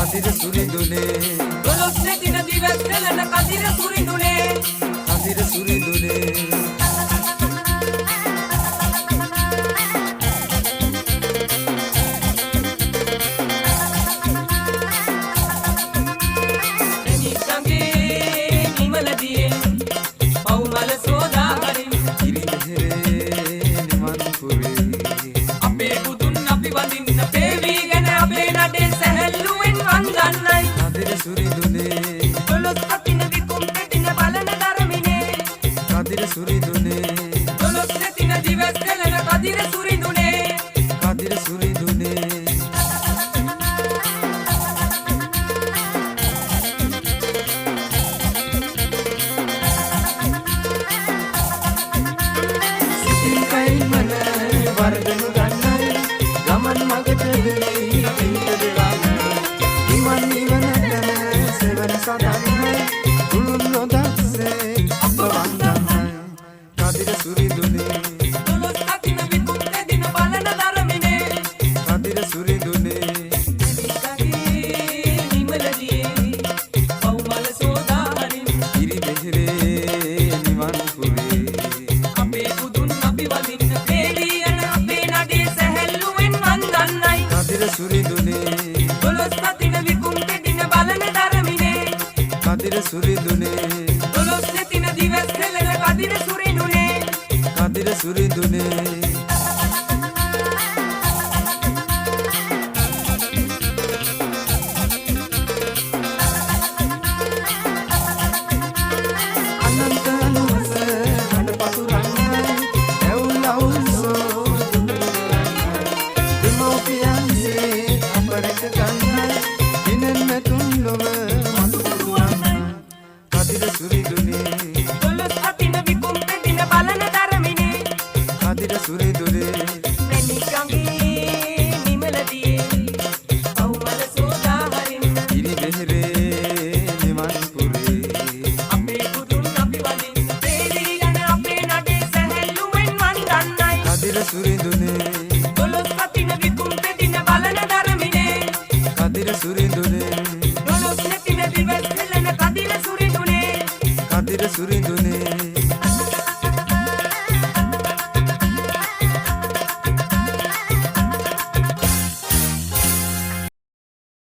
කදිර සුරිඳුනේ දොළොස් නැතින දිවස් නෙලන කදිර සුරිඳුනේ කදිර සුරිඳුනේ නිකංගේ නිමලදියේ පවුමල සෝදා හරින් ඉරිදෙරේ නිවන් පුරේ අපේ බුදුන් අපි වඳින්න පේවිගෙන අපේ නඩේ සැහැල්ලුවෙන් වන්දන්නයි කදිර සුරිඳුනේ දොළොස් අතින විකුම් පෙටින බලන ධර්මිනේ කදිර සුරිඳුනේ දොළොස් නැතින දිවස් නෙලන කදිර සුරිඳුනේ කදිර සුරිඳුනේ කයිමන වර්ධනු ගන්නයි ගමන් මගට වෙලී පිටද ගන්න ඉමන් නිවනට සෙවන සදන්නයි උළුන් නොදක්සේ අප වන්දන්නයි කදිර සුරිඳුනේ දොළොස් අතින විකුම් පෙටින බලන ධර්මිනේ කදිර සුරිඳුනේ නිකංගේ නිමලදියේ පවුමල සෝදා හරින් ඉරිදෙරේ නිවන් පුරේ අපේ බුදුන් අපි වඳින්න පේවිගෙන අපේ නඩේ සැහැල්ලුවෙන් වන්දන්නයි කදිර සුරිඳුනේ දොළොස් අතින විකුම් පෙටින බලන ධර්මිනේ කදිර සුරිඳුනේ දොළොස් නැතින දිවස් නෙලන කදිර සුරිඳුනේ කදිර සුරිඳුනේ අනන්ත අනුවස හඬ පතුරන්නයි ඇවුල් අවුල්සෝ දෙමෝපියන්සේ අප රැක ගන්නයි දිනෙන් මෙතුන් ලොව මතු පුරුවන්නයි කදිර සුරිඳුනේ දොළොස් අතින විකුම් පෙටින බලන ධර්මිනේ කදිර සුරිඳුනේ නිකංගේ නිමලදියේ පවුමල සෝදා හරින් ඉරිදෙරේ නිවන් පුරේ අපේ බුදුන් අපි වඳින්න පේවිගෙන අපේ නඩේ සැහැල්ලුවෙන් වන්දන්නයි කදිර සුරිඳුනේ